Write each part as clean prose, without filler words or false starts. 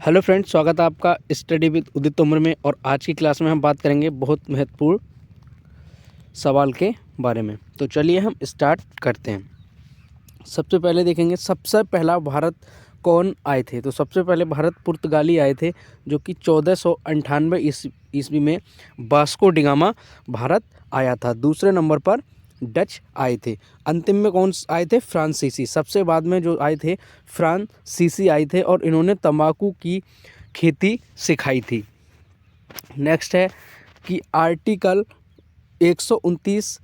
Hello friends, स्वागत है आपका स्टडी विद उदित तोमर में। और आज की क्लास में हम बात करेंगे बहुत महत्वपूर्ण सवाल के बारे में। तो चलिए हम स्टार्ट करते हैं। सबसे पहले देखेंगे सबसे पहला भारत कौन आए थे। तो सबसे पहले भारत पुर्तगाली आए थे, जो कि 1498 ईस्वी में वास्को डी गामा भारत आया था। दूसरे नंबर पर डच आए थे। अंतिम में कौन आए थे? फ्रांसीसी। सबसे बाद में जो आए थे फ्रांसीसी आए थे, और इन्होंने तंबाकू की खेती सिखाई थी। नेक्स्ट है कि आर्टिकल 129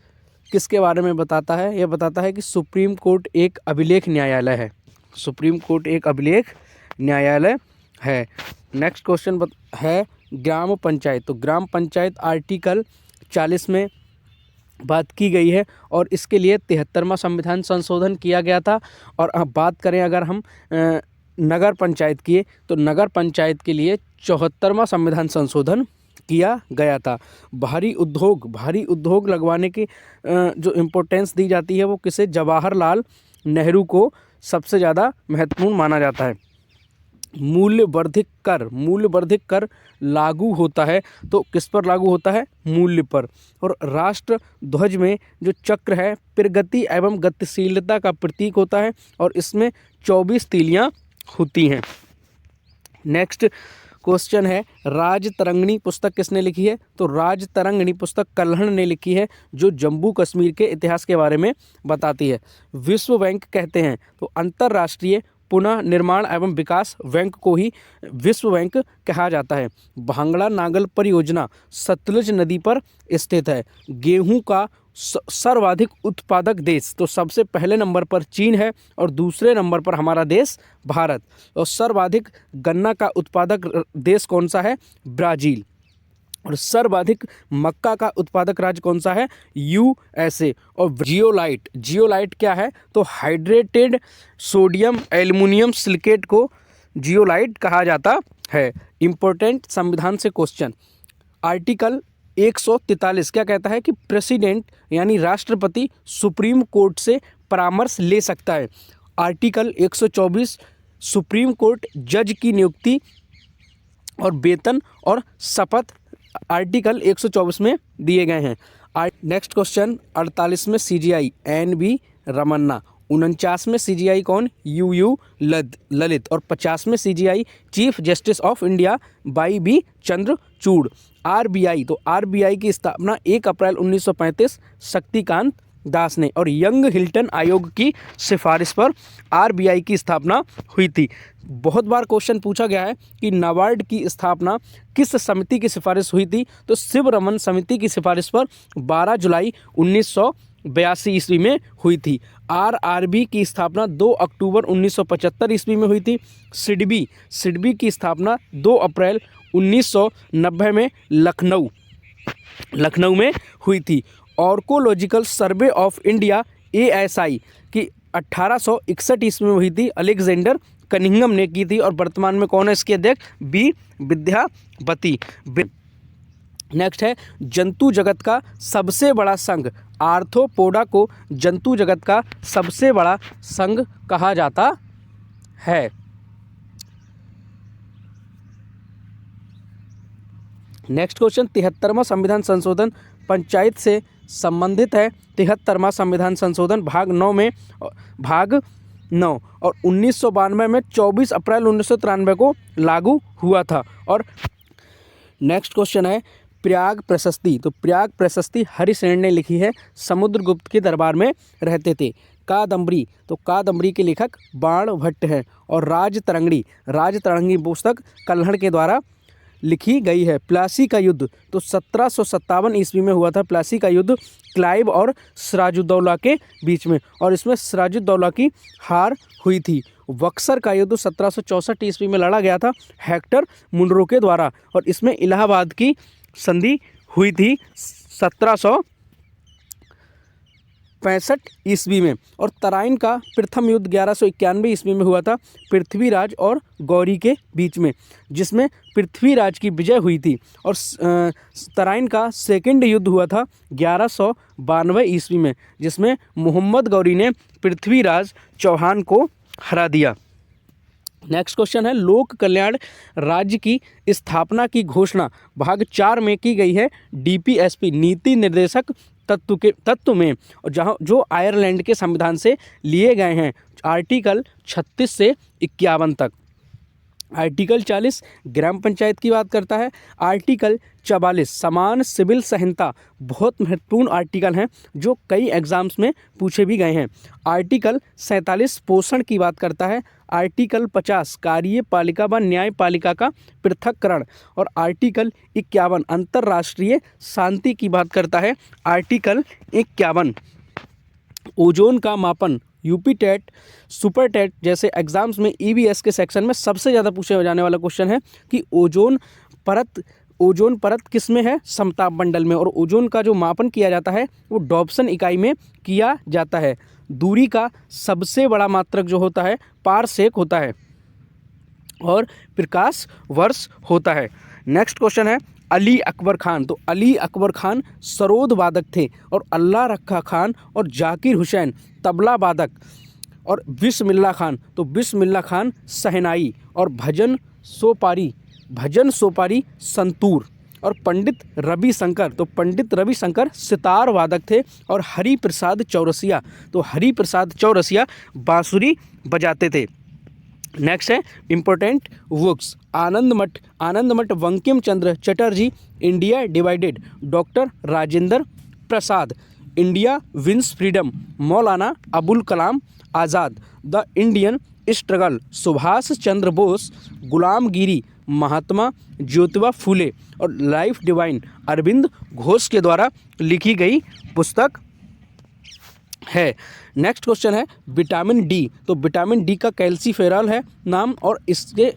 किसके बारे में बताता है? यह बताता है कि सुप्रीम कोर्ट एक अभिलेख न्यायालय है। सुप्रीम कोर्ट एक अभिलेख न्यायालय है। नेक्स्ट क्वेश्चन है ग्राम पंचायत। तो ग्राम पंचायत आर्टिकल 40 में बात की गई है, और इसके लिए 73वां संविधान संशोधन किया गया था। और अब बात करें अगर हम नगर पंचायत की, तो नगर पंचायत के लिए 74वां संविधान संशोधन किया गया था। भारी उद्योग लगवाने की जो इम्पोर्टेंस दी जाती है वो किसे? जवाहरलाल नेहरू सबसे ज़्यादा महत्वपूर्ण माना जाता है। मूल्य वर्धित कर लागू होता है, तो किस पर लागू होता है? मूल्य पर। और राष्ट्र ध्वज में जो चक्र है प्रगति एवं गतिशीलता का प्रतीक होता है, और इसमें 24 तीलियां होती हैं। नेक्स्ट क्वेश्चन है राजतरंगिणी पुस्तक किसने लिखी है? तो राजतरंगिणी पुस्तक कल्हण ने लिखी है, जो जम्मू कश्मीर के इतिहास के बारे में बताती है। विश्व बैंक कहते हैं, तो अंतर्राष्ट्रीय पुनः निर्माण एवं विकास बैंक को ही विश्व बैंक कहा जाता है। भांगड़ा नागल परियोजना सतलुज नदी पर स्थित है। गेहूं का सर्वाधिक उत्पादक देश, तो सबसे पहले नंबर पर चीन है, और दूसरे नंबर पर हमारा देश भारत। और सर्वाधिक गन्ना का उत्पादक देश कौन सा है? ब्राज़ील। और सर्वाधिक मक्का का उत्पादक राज्य कौन सा है? यूएसए। और जियोलाइट क्या है? तो हाइड्रेटेड सोडियम एल्युमिनियम सिलिकेट को जियोलाइट कहा जाता है। इंपॉर्टेंट संविधान से क्वेश्चन। आर्टिकल 143 क्या कहता है? कि प्रेसिडेंट यानी राष्ट्रपति सुप्रीम कोर्ट से परामर्श ले सकता है। आर्टिकल 124 सुप्रीम कोर्ट जज की नियुक्ति और वेतन और शपथ आर्टिकल 124 में दिए गए हैं। नेक्स्ट क्वेश्चन 48 में CGI NV रमन्ना। 49 में CGI कौन? UU ललित। और 50 में CGI chief justice of India YB Chandrachud. RBI, तो RBI की स्थापना 1 अप्रैल 1935 शक्तिकांत दास ने, और यंग हिल्टन आयोग की सिफारिश पर RBI की स्थापना हुई थी। बहुत बार क्वेश्चन पूछा गया है कि नाबार्ड की स्थापना किस समिति की सिफारिश हुई थी? तो शिव रमन समिति की सिफारिश पर 12 जुलाई 1982 ईस्वी में हुई थी। RRB की स्थापना 2 अक्टूबर 1975 ईस्वी में हुई थी। सिडबी की स्थापना 2 अप्रैल 1990 में लखनऊ में हुई थी। ऑर्कोलॉजिकल सर्वे ऑफ इंडिया ASI की 1861 ईस्वी में हुई थी। अलेक्जेंडर कनिंघम ने की थी, और वर्तमान में कौन है इसके अध्यक्ष? B विद्यापति। नेक्स्ट है जंतु जगत का सबसे बड़ा संघ। आर्थ्रोपोडा को जंतु जगत का सबसे बड़ा संघ कहा जाता है। नेक्स्ट क्वेश्चन 73वां संविधान संशोधन पंचायत से संबंधित है। 73वां संविधान संशोधन भाग 9 और 1992 में 24 अप्रैल 1993 को लागू हुआ था। और नेक्स्ट क्वेश्चन है प्रयाग प्रशस्ति। तो प्रयाग प्रशस्ति हरिसेन ने लिखी है, समुद्रगुप्त के दरबार में रहते थे। कादम्बरी, तो कादम्बरी के लेखक बाण भट्ट हैं। और राजतरंगिणी पुस्तक कल्हण के द्वारा लिखी गई है। प्लासी का युद्ध, तो 1757 ईस्वी में हुआ था। प्लासी का युद्ध क्लाइव और सिराजुद्दौला के बीच में, और इसमें सिराजुद्दौला की हार हुई थी। बक्सर का युद्ध 1764 ईस्वी में लड़ा गया था हेक्टर मुनरो के द्वारा, और इसमें इलाहाबाद की संधि हुई थी 1765 ईस्वी में। और तराइन का प्रथम युद्ध 1191 ईस्वी में हुआ था पृथ्वीराज और गौरी के बीच में, जिसमें पृथ्वीराज की विजय हुई थी। और तराइन का सेकंड युद्ध हुआ था 1192 ईस्वी में, जिसमें मोहम्मद गौरी ने पृथ्वीराज चौहान को हरा दिया। नेक्स्ट क्वेश्चन है, लोक कल्याण राज्य की स्थापना की घोषणा भाग 4 में की गई है डीपीएसपी नीति निर्देशक तत्व में, और जहां जो आयरलैंड के संविधान से लिए गए हैं आर्टिकल 36 से 51 तक। आर्टिकल 40 ग्राम पंचायत की बात करता है। आर्टिकल 44 समान सिविल संहिता, बहुत महत्वपूर्ण आर्टिकल हैं जो कई एग्जाम्स में पूछे भी गए हैं। आर्टिकल 47 पोषण की बात करता है। आर्टिकल 50 कार्यपालिका व न्यायपालिका का पृथक्करण, और आर्टिकल 51 अंतर्राष्ट्रीय शांति की बात करता है। आर्टिकल 51 ओजोन का मापन, यूपी टेट, सुपर टेट जैसे एग्जाम्स में ईवीएस के सेक्शन में सबसे ज़्यादा पूछे जाने वाला क्वेश्चन है कि ओजोन परत किस में है, समताप मंडल में, और ओजोन का जो मापन किया जाता है वो डॉप्सन इकाई में किया जाता है। दूरी का सबसे बड़ा मात्रक जो होता है पारसेक होता है, और प्रकाश वर्ष होता है। नेक्स्ट क्वेश्चन है, अली अकबर खान, तो अली अकबर खान सरोद वादक थे, और अल्लाह रखा खान और जाकिर हुसैन तबला वादक, और बिस्मिल्लाह खान, तो बिस्मिल्लाह खान शहनाई और भजन सोपारी संतूर, और पंडित रविशंकर, तो पंडित रविशंकर सितार वादक थे, और हरिप्रसाद चौरसिया, तो हरिप्रसाद चौरसिया बांसुरी बजाते थे। नेक्स्ट है important books, Anand Math Bankim Chandra Chatterjee, India divided doctor Rajendra Prasad, India wins freedom Maulana Abul Kalam Azad, the Indian struggle Subhash Chandra Bose, Gulamgiri Mahatma Jyotiba Phule, और लाइफ डिवाइन अरविंद घोष के द्वारा लिखी गई पुस्तक है। नेक्स्ट क्वेश्चन है विटामिन डी, तो विटामिन डी का कैल्सीफेरॉल है नाम, और इसके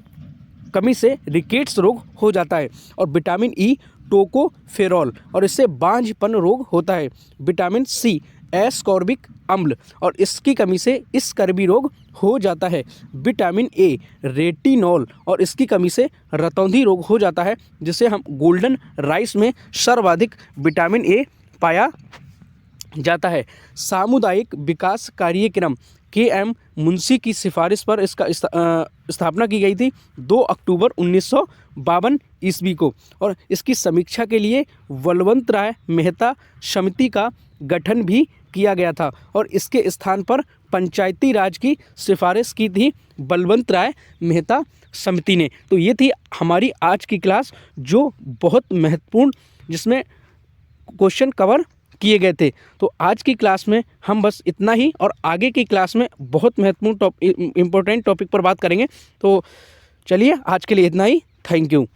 कमी से रिकेट्स रोग हो जाता है। और विटामिन ई टोकोफेरॉल, और इससे बांझपन रोग होता है। विटामिन सी एस्कॉर्बिक अम्ल, और इसकी कमी से स्कर्वी रोग हो जाता है। विटामिन ए रेटिनॉल, और इसकी कमी से रतौंधी रोग हो जाता है, जिसे हम गोल्डन राइस में सर्वाधिक विटामिन ए पाया जाता है। सामुदायिक विकास कार्यक्रम KM मुंशी की सिफारिश पर इसका स्थापना की गई थी 2 अक्टूबर 1952 ईस्वी को, और इसकी समीक्षा के लिए बलवंत राय मेहता समिति का गठन भी किया गया था, और इसके स्थान पर पंचायती राज की सिफारिश की थी बलवंत राय मेहता समिति ने। तो ये थी हमारी आज की क्लास, जो बहुत महत्वपूर्ण, जिसमें क्वेश्चन कवर किए गए थे। तो आज की क्लास में हम बस इतना ही, और आगे की क्लास में बहुत महत्वपूर्ण इम्पोर्टेंट टॉपिक पर बात करेंगे। तो चलिए आज के लिए इतना ही। Thank you.